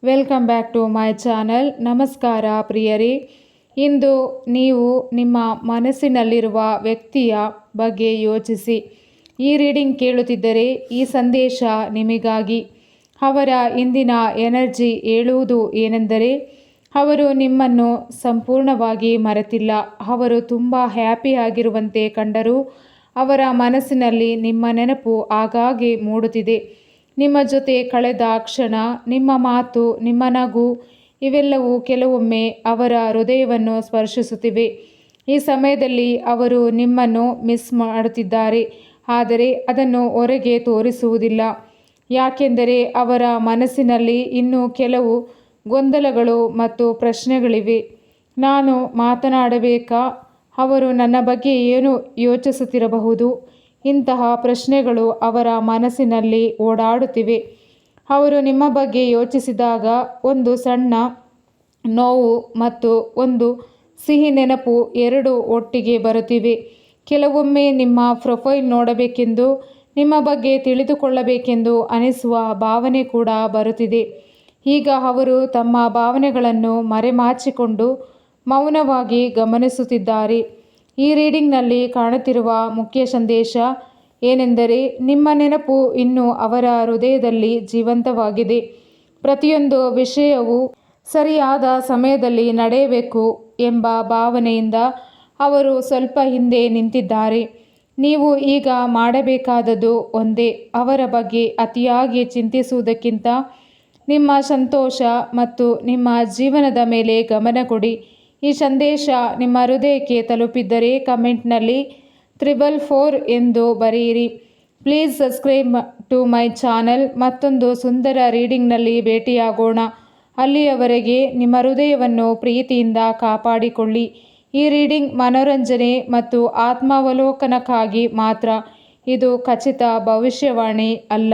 Welcome back to my channel. ನಮಸ್ಕಾರ ಪ್ರಿಯರೇ. ಇಂದು ನೀವು ನಿಮ್ಮ ಮನಸ್ಸಿನಲ್ಲಿರುವ ವ್ಯಕ್ತಿಯ ಬಗ್ಗೆ ಯೋಚಿಸಿ ಈ ರೀಡಿಂಗ್ ಕೇಳುತ್ತಿದ್ದರೆ ಈ ಸಂದೇಶ ನಿಮಗಾಗಿ. ಅವರ ಇಂದಿನ ಎನರ್ಜಿ ಹೇಳುವುದು ಏನೆಂದರೆ, ಅವರು ನಿಮ್ಮನ್ನು ಸಂಪೂರ್ಣವಾಗಿ ಮರೆತಿಲ್ಲ. ಅವರು ತುಂಬ ಹ್ಯಾಪಿಯಾಗಿರುವಂತೆ ಕಂಡರೂ ಅವರ ಮನಸ್ಸಿನಲ್ಲಿ ನಿಮ್ಮ ನೆನಪು ಆಗಾಗ್ಗೆ ಮೂಡುತ್ತಿದೆ. ನಿಮ್ಮ ಜೊತೆ ಕಳೆದ ಕ್ಷಣ, ನಿಮ್ಮ ಮಾತು, ನಿಮ್ಮ ನಗು ಇವೆಲ್ಲವೂ ಕೆಲವೊಮ್ಮೆ ಅವರ ಹೃದಯವನ್ನು ಸ್ಪರ್ಶಿಸುತ್ತಿವೆ. ಈ ಸಮಯದಲ್ಲಿ ಅವರು ನಿಮ್ಮನ್ನು ಮಿಸ್ ಮಾಡುತ್ತಿದ್ದಾರೆ, ಆದರೆ ಅದನ್ನು ಹೊರಗೆ ತೋರಿಸುವುದಿಲ್ಲ. ಯಾಕೆಂದರೆ ಅವರ ಮನಸ್ಸಿನಲ್ಲಿ ಇನ್ನೂ ಕೆಲವು ಗೊಂದಲಗಳು ಮತ್ತು ಪ್ರಶ್ನೆಗಳಿವೆ. ನಾನು ಮಾತನಾಡಬೇಕಾ? ಅವರು ನನ್ನ ಬಗ್ಗೆ ಏನು ಯೋಚಿಸುತ್ತಿರಬಹುದು? ಇಂತಹ ಪ್ರಶ್ನೆಗಳು ಅವರ ಮನಸ್ಸಿನಲ್ಲಿ ಓಡಾಡುತ್ತಿವೆ. ಅವರು ನಿಮ್ಮ ಬಗ್ಗೆ ಯೋಚಿಸಿದಾಗ ಒಂದು ಸಣ್ಣ ನೋವು ಮತ್ತು ಒಂದು ಸಿಹಿ ನೆನಪು ಎರಡೂ ಒಟ್ಟಿಗೆ ಬರುತ್ತಿವೆ. ಕೆಲವೊಮ್ಮೆ ನಿಮ್ಮ ಪ್ರೊಫೈಲ್ ನೋಡಬೇಕೆಂದು, ನಿಮ್ಮ ಬಗ್ಗೆ ತಿಳಿದುಕೊಳ್ಳಬೇಕೆಂದು ಅನಿಸುವ ಭಾವನೆ ಕೂಡ ಬರುತ್ತಿದೆ. ಈಗ ಅವರು ತಮ್ಮ ಭಾವನೆಗಳನ್ನು ಮರೆಮಾಚಿಕೊಂಡು ಮೌನವಾಗಿ ಗಮನಿಸುತ್ತಿದ್ದಾರೆ. ಈ ರೀಡಿಂಗ್ನಲ್ಲಿ ಕಾಣುತ್ತಿರುವ ಮುಖ್ಯ ಸಂದೇಶ ಏನೆಂದರೆ, ನಿಮ್ಮ ನೆನಪು ಇನ್ನೂ ಅವರ ಹೃದಯದಲ್ಲಿ ಜೀವಂತವಾಗಿದೆ. ಪ್ರತಿಯೊಂದು ವಿಷಯವೂ ಸರಿಯಾದ ಸಮಯದಲ್ಲಿ ನಡೆಯಬೇಕು ಎಂಬ ಭಾವನೆಯಿಂದ ಅವರು ಸ್ವಲ್ಪ ಹಿಂದೆ ನಿಂತಿದ್ದಾರೆ. ನೀವು ಈಗ ಮಾಡಬೇಕಾದದ್ದು ಒಂದೇ, ಅವರ ಬಗ್ಗೆ ಅತಿಯಾಗಿ ಚಿಂತಿಸುವುದಕ್ಕಿಂತ ನಿಮ್ಮ ಸಂತೋಷ ಮತ್ತು ನಿಮ್ಮ ಜೀವನದ ಮೇಲೆ ಗಮನ ಕೊಡಿ. ಈ ಸಂದೇಶ ನಿಮ್ಮ ಹೃದಯಕ್ಕೆ ತಲುಪಿದ್ದರೆ ಕಮೆಂಟ್ನಲ್ಲಿ 444 ಎಂದು ಬರೆಯಿರಿ. Please subscribe to my channel. ಮತ್ತೊಂದು ಸುಂದರ ರೀಡಿಂಗ್ನಲ್ಲಿ ಭೇಟಿಯಾಗೋಣ. ಅಲ್ಲಿಯವರೆಗೆ ನಿಮ್ಮ ಹೃದಯವನ್ನು ಪ್ರೀತಿಯಿಂದ ಕಾಪಾಡಿಕೊಳ್ಳಿ. ಈ ರೀಡಿಂಗ್ ಮನೋರಂಜನೆ ಮತ್ತು ಆತ್ಮಾವಲೋಕನಕ್ಕಾಗಿ ಮಾತ್ರ. ಇದು ಖಚಿತ ಭವಿಷ್ಯವಾಣಿ ಅಲ್ಲ.